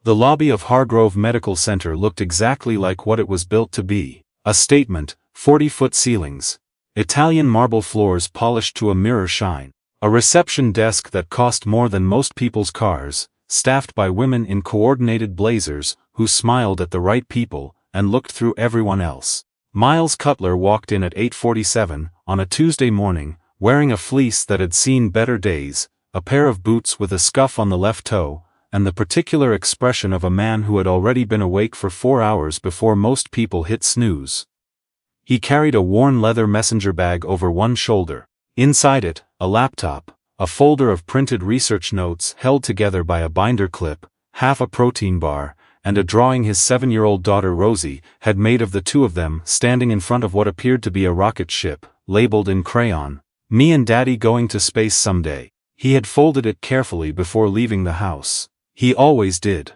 The lobby of Hargrove Medical Center looked exactly like what it was built to be. A statement, 40-foot ceilings. Italian marble floors polished to a mirror shine. A reception desk that cost more than most people's cars, staffed by women in coordinated blazers, who smiled at the right people, and looked through everyone else. Miles Cutler walked in at 8:47, on a Tuesday morning, wearing a fleece that had seen better days, a pair of boots with a scuff on the left toe, and the particular expression of a man who had already been awake for 4 hours before most people hit snooze. He carried a worn leather messenger bag over one shoulder. Inside it, a laptop, a folder of printed research notes held together by a binder clip, half a protein bar, and a drawing his 7-year-old daughter Rosie had made of the two of them standing in front of what appeared to be a rocket ship, labeled in crayon, "Me and Daddy going to space someday." He had folded it carefully before leaving the house. He always did.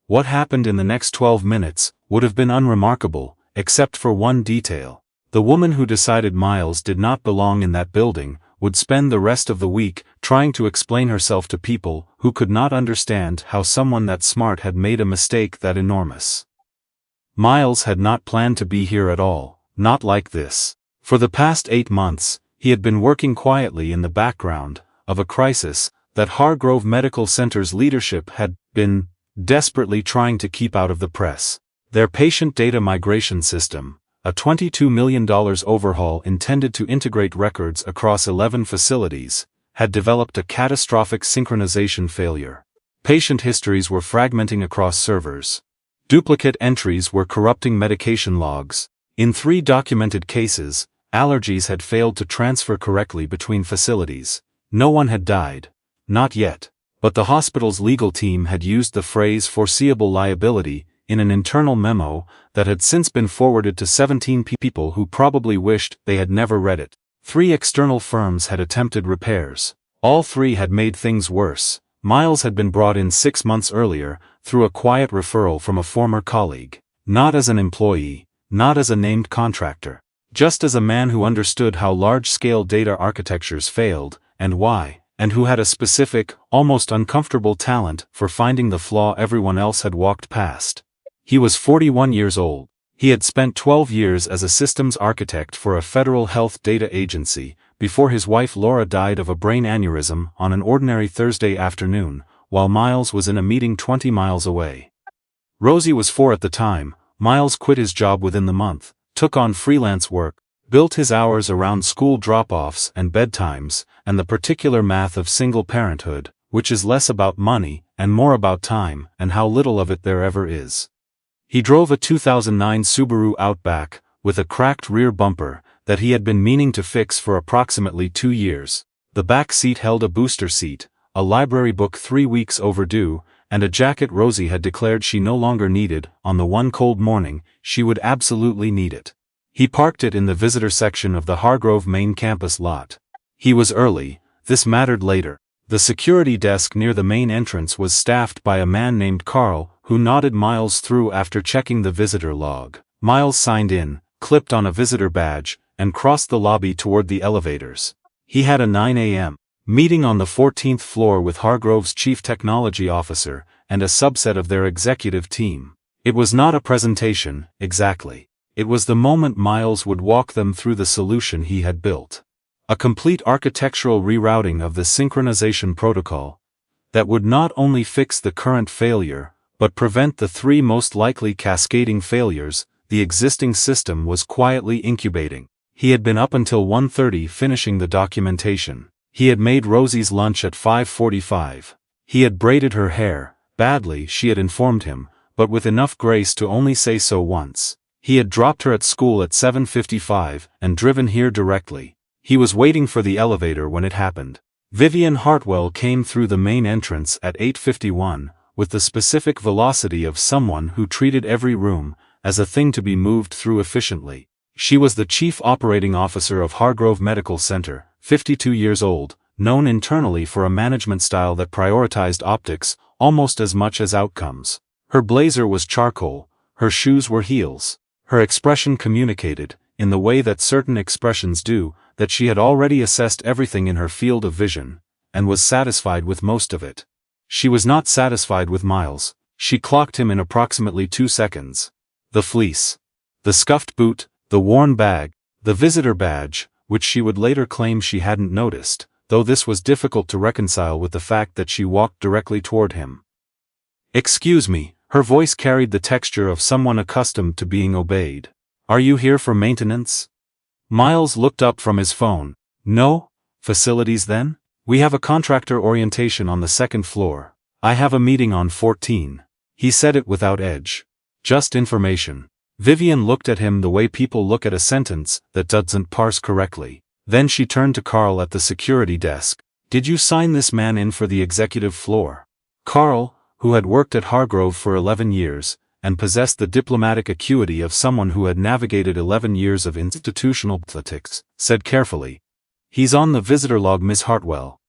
What happened in the next 12 minutes would have been unremarkable, except for one detail. The woman who decided Miles did not belong in that building would spend the rest of the week trying to explain herself to people who could not understand how someone that smart had made a mistake that enormous. Miles had not planned to be here at all, not like this. For the past 8 months, he had been working quietly in the background of a crisis that Hargrove Medical Center's leadership had been desperately trying to keep out of the press. Their patient data migration system, a $22 million overhaul intended to integrate records across 11 facilities, had developed a catastrophic synchronization failure. Patient histories were fragmenting across servers. Duplicate entries were corrupting medication logs. In 3 documented cases, allergies had failed to transfer correctly between facilities. No one had died. Not yet. But the hospital's legal team had used the phrase foreseeable liability in an internal memo that had since been forwarded to 17 people who probably wished they had never read it. 3 external firms had attempted repairs. All 3 had made things worse. Miles had been brought in 6 months earlier, through a quiet referral from a former colleague. Not as an employee, not as a named contractor. Just as a man who understood how large-scale data architectures failed, and why, and who had a specific, almost uncomfortable talent for finding the flaw everyone else had walked past. He was 41 years old. He had spent 12 years as a systems architect for a federal health data agency, before his wife Laura died of a brain aneurysm on an ordinary Thursday afternoon, while Miles was in a meeting 20 miles away. Rosie was 4 at the time. Miles quit his job within the month, took on freelance work, built his hours around school drop-offs and bedtimes, and the particular math of single parenthood, which is less about money and more about time and how little of it there ever is. He drove a 2009 Subaru Outback, with a cracked rear bumper, that he had been meaning to fix for approximately 2 years. The back seat held a booster seat, a library book 3 weeks overdue, and a jacket Rosie had declared she no longer needed. On the one cold morning, she would absolutely need it. He parked it in the visitor section of the Hargrove main campus lot. He was early. This mattered later. The security desk near the main entrance was staffed by a man named Carl, who nodded Miles through after checking the visitor log. Miles signed in, clipped on a visitor badge, and crossed the lobby toward the elevators. He had a 9 a.m. meeting on the 14th floor with Hargrove's chief technology officer and a subset of their executive team. It was not a presentation, exactly. It was the moment Miles would walk them through the solution he had built. A complete architectural rerouting of the synchronization protocol that would not only fix the current failure, but prevent the 3 most likely cascading failures the existing system was quietly incubating. He had been up until 1:30 finishing the documentation. He had made Rosie's lunch at 5:45. He had braided her hair, badly she had informed him, but with enough grace to only say so once. He had dropped her at school at 7:55 and driven here directly. He was waiting for the elevator when it happened. Vivian Hartwell came through the main entrance at 8:51, with the specific velocity of someone who treated every room as a thing to be moved through efficiently. She was the chief operating officer of Hargrove Medical Center, 52 years old, known internally for a management style that prioritized optics almost as much as outcomes. Her blazer was charcoal, her shoes were heels. Her expression communicated, in the way that certain expressions do, that she had already assessed everything in her field of vision, and was satisfied with most of it. She was not satisfied with Miles. She clocked him in approximately 2 seconds. The fleece. The scuffed boot, the worn bag, the visitor badge, which she would later claim she hadn't noticed, though this was difficult to reconcile with the fact that she walked directly toward him. "Excuse me," her voice carried the texture of someone accustomed to being obeyed. "Are you here for maintenance?" Miles looked up from his phone. "No? Facilities then? We have a contractor orientation on the second floor. I have a meeting on 14. He said it without edge. "Just information." Vivian looked at him the way people look at a sentence that doesn't parse correctly. Then she turned to Carl at the security desk. "Did you sign this man in for the executive floor?" Carl, who had worked at Hargrove for 11 years, and possessed the diplomatic acuity of someone who had navigated 11 years of institutional politics, said carefully, "He's on the visitor log, Miss Hartwell."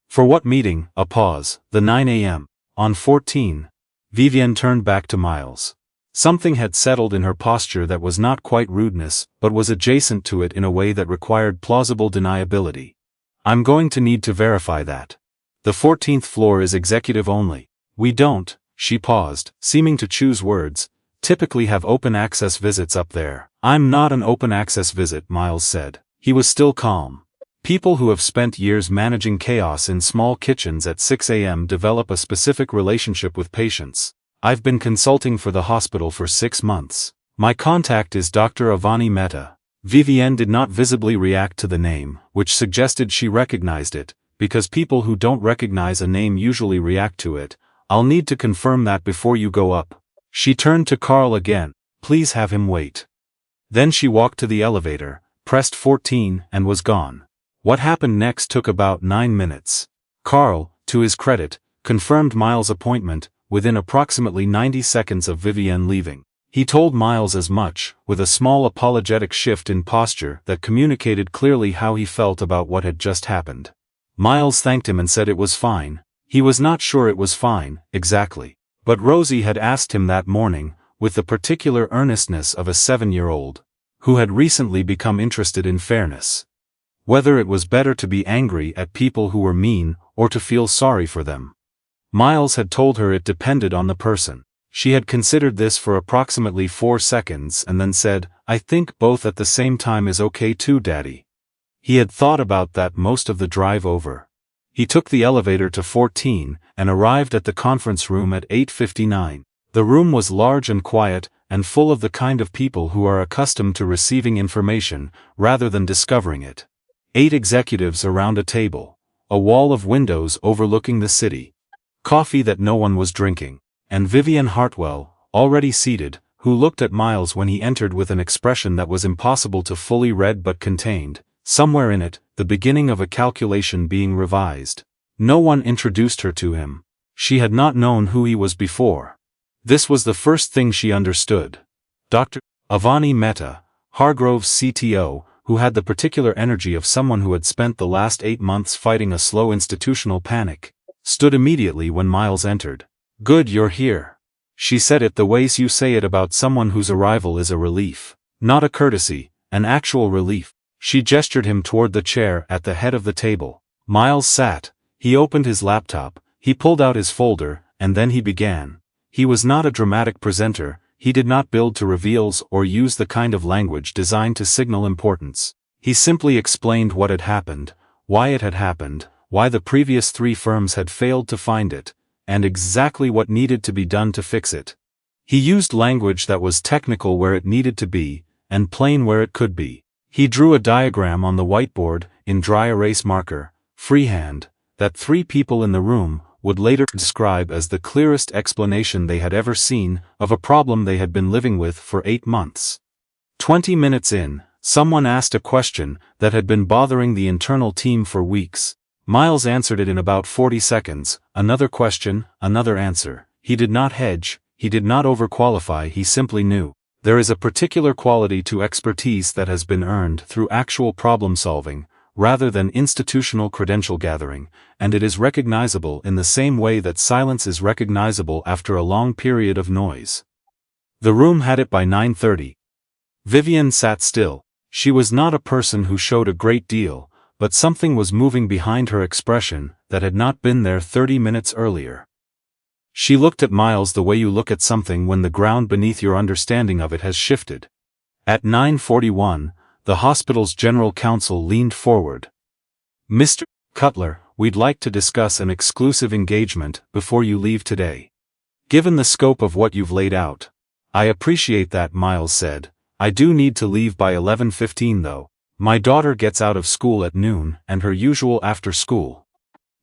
"For what meeting?" A pause. "The 9 a.m. on 14. Vivian turned back to Miles. Something had settled in her posture that was not quite rudeness, but was adjacent to it in a way that required plausible deniability. "I'm going to need to verify that. The 14th floor is executive only. We don't," she paused, seeming to choose words, "typically have open access visits up there." "I'm not an open access visit," Miles said. He was still calm. People who have spent years managing chaos in small kitchens at 6 a.m. develop a specific relationship with patients. "I've been consulting for the hospital for 6 months. My contact is Dr. Avani Mehta." Vivienne did not visibly react to the name, which suggested she recognized it, because people who don't recognize a name usually react to it. "I'll need to confirm that before you go up." She turned to Carl again. "Please have him wait." Then she walked to the elevator, pressed 14, and was gone. What happened next took about 9 minutes. Carl, to his credit, confirmed Miles' appointment within approximately 90 seconds of Vivienne leaving. He told Miles as much, with a small apologetic shift in posture that communicated clearly how he felt about what had just happened. Miles thanked him and said it was fine. He was not sure it was fine, exactly. But Rosie had asked him that morning, with the particular earnestness of a 7-year-old, who had recently become interested in fairness, whether it was better to be angry at people who were mean, or to feel sorry for them. Miles had told her it depended on the person. She had considered this for approximately 4 seconds and then said, "I think both at the same time is okay too, Daddy." He had thought about that most of the drive over. He took the elevator to 14, and arrived at the conference room at 8:59. The room was large and quiet, and full of the kind of people who are accustomed to receiving information, rather than discovering it. 8 executives around a table. A wall of windows overlooking the city. Coffee that no one was drinking. And Vivian Hartwell, already seated, who looked at Miles when he entered with an expression that was impossible to fully read but contained, somewhere in it, the beginning of a calculation being revised. No one introduced her to him. She had not known who he was before. This was the first thing she understood. Dr. Avani Mehta, Hargrove's CTO, who had the particular energy of someone who had spent the last 8 months fighting a slow institutional panic, stood immediately when Miles entered. "Good you're here." She said it the ways you say it about someone whose arrival is a relief. Not a courtesy, an actual relief. She gestured him toward the chair at the head of the table. Miles sat. He opened his laptop, he pulled out his folder, and then he began. He was not a dramatic presenter. He did not build to reveals or use the kind of language designed to signal importance. He simply explained what had happened, why it had happened, why the previous 3 firms had failed to find it, and exactly what needed to be done to fix it. He used language that was technical where it needed to be, and plain where it could be. He drew a diagram on the whiteboard, in dry erase marker, freehand, that 3 people in the room would later describe as the clearest explanation they had ever seen of a problem they had been living with for 8 months. 20 minutes in, someone asked a question that had been bothering the internal team for weeks. Miles answered it in about 40 seconds, another question, another answer. He did not hedge, he did not overqualify, he simply knew. There is a particular quality to expertise that has been earned through actual problem solving, rather than institutional credential gathering, and it is recognizable in the same way that silence is recognizable after a long period of noise. The room had it by 9:30. Vivian sat still. She was not a person who showed a great deal, but something was moving behind her expression that had not been there 30 minutes earlier. She looked at Miles the way you look at something when the ground beneath your understanding of it has shifted. At 9:41, the hospital's general counsel leaned forward. "Mr. Cutler, we'd like to discuss an exclusive engagement before you leave today. Given the scope of what you've laid out." "I appreciate that," Miles said. "I do need to leave by 11:15 though. My daughter gets out of school at noon and her usual after school."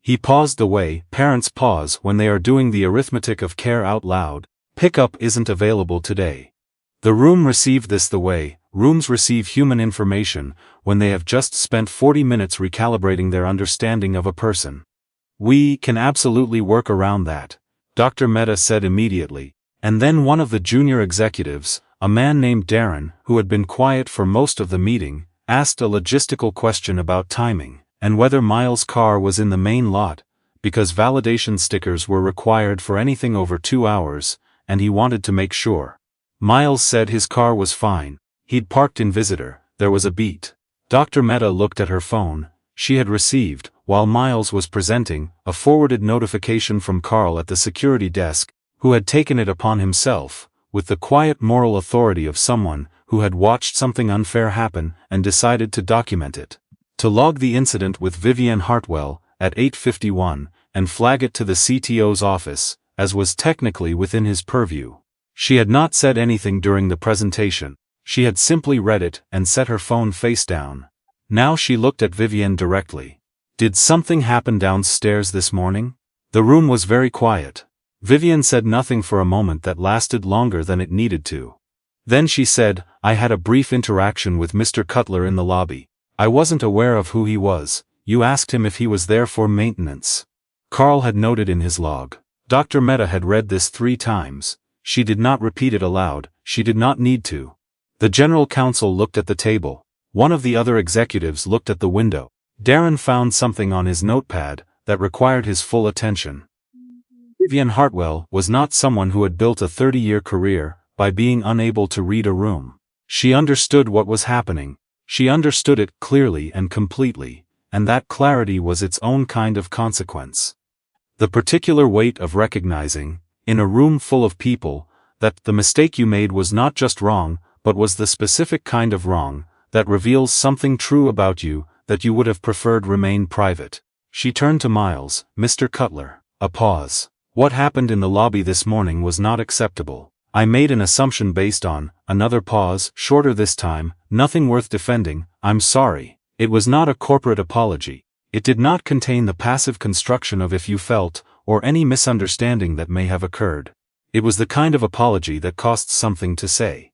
He paused the way parents pause when they are doing the arithmetic of care out loud. "Pickup isn't available today." The room received this the way rooms receive human information when they have just spent 40 minutes recalibrating their understanding of a person. "We can absolutely work around that," Dr. Mehta said immediately, and then one of the junior executives, a man named Darren, who had been quiet for most of the meeting, asked a logistical question about timing, and whether Miles' car was in the main lot, because validation stickers were required for anything over 2 hours, and he wanted to make sure. Miles said his car was fine. He'd parked in Visitor. There was a beat. Dr. Mehta looked at her phone. She had received, while Miles was presenting, a forwarded notification from Carl at the security desk, who had taken it upon himself, with the quiet moral authority of someone who had watched something unfair happen and decided to document it. To log the incident with Vivienne Hartwell at 8:51 and flag it to the CTO's office, as was technically within his purview. She had not said anything during the presentation. She had simply read it and set her phone face down. Now she looked at Vivienne directly. "Did something happen downstairs this morning?" The room was very quiet. Vivienne said nothing for a moment that lasted longer than it needed to. Then she said, "I had a brief interaction with Mr. Cutler in the lobby. I wasn't aware of who he was. You asked him if he was there for maintenance." Carl had noted in his log. Dr. Mehta had read this 3 times. She did not repeat it aloud. She did not need to. The general counsel looked at the table. One of the other executives looked at the window. Darren found something on his notepad that required his full attention. Vivienne Hartwell was not someone who had built a 30-year career by being unable to read a room. She understood what was happening. She understood it clearly and completely, and that clarity was its own kind of consequence. The particular weight of recognizing, in a room full of people, that the mistake you made was not just wrong, but was the specific kind of wrong that reveals something true about you that you would have preferred remain private. She turned to Miles. "Mr. Cutler." A pause. "What happened in the lobby this morning was not acceptable. I made an assumption based on," another pause, shorter this time, "nothing worth defending. I'm sorry. It was not a corporate apology. It did not contain the passive construction of if you felt, or any misunderstanding that may have occurred. It was the kind of apology that costs something to say."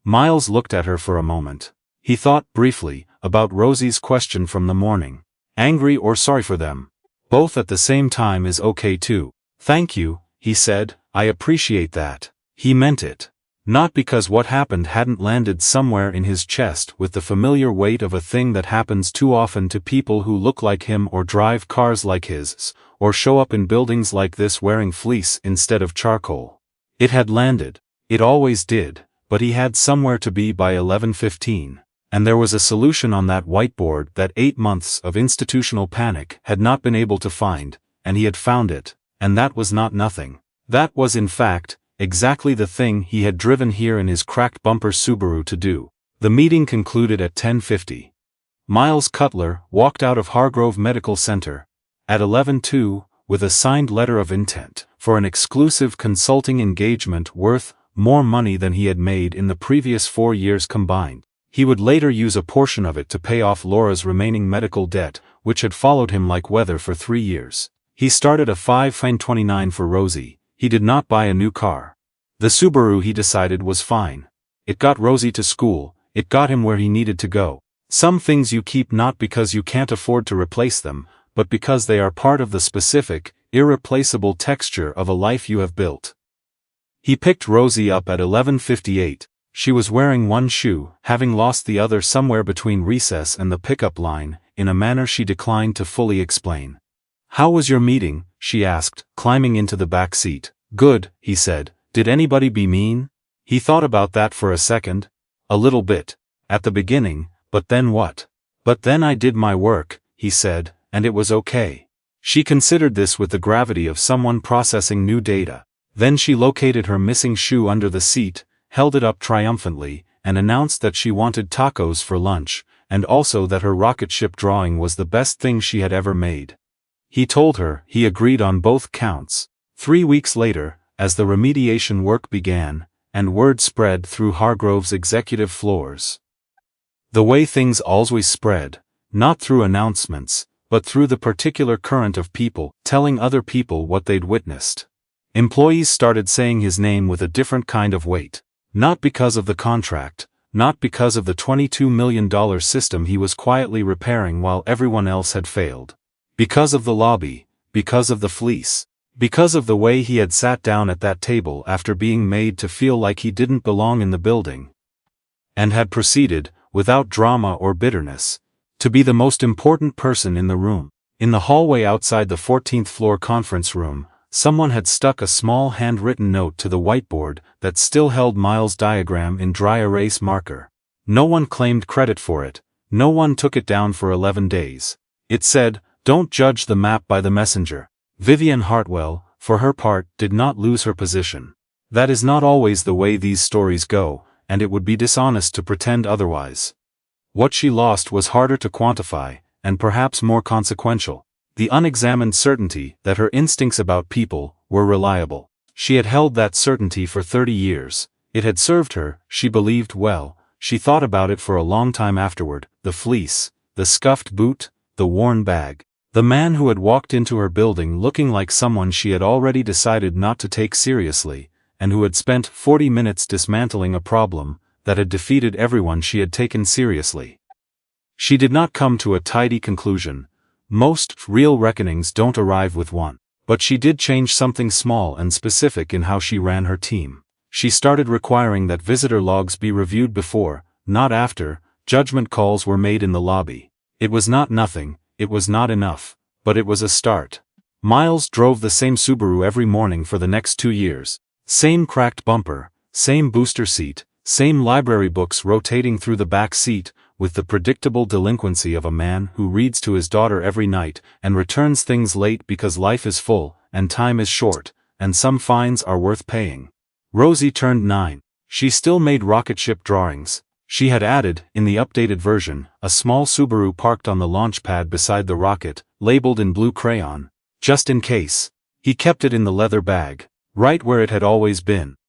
Miles looked at her for a moment. He thought briefly about Rosie's question from the morning. Angry or sorry for them? Both at the same time is okay too. "Thank you," he said. "I appreciate that." He meant it. Not because what happened hadn't landed somewhere in his chest with the familiar weight of a thing that happens too often to people who look like him or drive cars like his, or show up in buildings like this wearing fleece instead of charcoal. It had landed. It always did, but he had somewhere to be by 11:15, and there was a solution on that whiteboard that 8 months of institutional panic had not been able to find, and he had found it, and that was not nothing. That was in fact, exactly the thing he had driven here in his cracked bumper Subaru to do. The meeting concluded at 10:50. Miles Cutler walked out of Hargrove Medical Center at 11:02 with a signed letter of intent for an exclusive consulting engagement worth more money than he had made in the previous 4 years combined. He would later use a portion of it to pay off Laura's remaining medical debt, which had followed him like weather for 3 years. He started a $529 for Rosie. He did not buy a new car. The Subaru, he decided, was fine. It got Rosie to school, it got him where he needed to go. Some things you keep not because you can't afford to replace them, but because they are part of the specific, irreplaceable texture of a life you have built. He picked Rosie up at 11:58. She was wearing one shoe, having lost the other somewhere between recess and the pickup line, in a manner she declined to fully explain. "How was your meeting?" she asked, climbing into the back seat. "Good," he said. "Did anybody be mean?" He thought about that for a second. "A little bit. At the beginning, but then what?" "But then I did my work," he said, "and it was okay." She considered this with the gravity of someone processing new data. Then she located her missing shoe under the seat, held it up triumphantly, and announced that she wanted tacos for lunch, and also that her rocket ship drawing was the best thing she had ever made. He told her he agreed on both counts. 3 weeks later, as the remediation work began, and word spread through Hargrove's executive floors. The way things always spread, not through announcements, but through the particular current of people telling other people what they'd witnessed. Employees started saying his name with a different kind of weight. Not because of the contract, not because of the $22 million system he was quietly repairing while everyone else had failed. Because of the lobby, because of the fleece, because of the way he had sat down at that table after being made to feel like he didn't belong in the building. And had proceeded, without drama or bitterness, to be the most important person in the room. In the hallway outside the 14th floor conference room, someone had stuck a small handwritten note to the whiteboard that still held Miles' diagram in dry erase marker. No one claimed credit for it, no one took it down for 11 days. It said, "Don't judge the map by the messenger." Vivian Hartwell, for her part, did not lose her position. That is not always the way these stories go, and it would be dishonest to pretend otherwise. What she lost was harder to quantify, and perhaps more consequential. The unexamined certainty that her instincts about people were reliable. She had held that certainty for 30 years. It had served her, she believed, well. She thought about it for a long time afterward. The fleece, the scuffed boot, the worn bag. The man who had walked into her building looking like someone she had already decided not to take seriously, and who had spent 40 minutes dismantling a problem that had defeated everyone she had taken seriously. She did not come to a tidy conclusion. Most real reckonings don't arrive with one. But she did change something small and specific in how she ran her team. She started requiring that visitor logs be reviewed before, not after, judgment calls were made in the lobby. It was not nothing, it was not enough, but it was a start. Miles drove the same Subaru every morning for the next 2 years. Same cracked bumper, same booster seat, same library books rotating through the back seat, with the predictable delinquency of a man who reads to his daughter every night and returns things late because life is full, and time is short, and some fines are worth paying. Rosie turned 9. She still made rocket ship drawings. She had added, in the updated version, a small Subaru parked on the launch pad beside the rocket, labeled in blue crayon, just in case. He kept it in the leather bag, right where it had always been.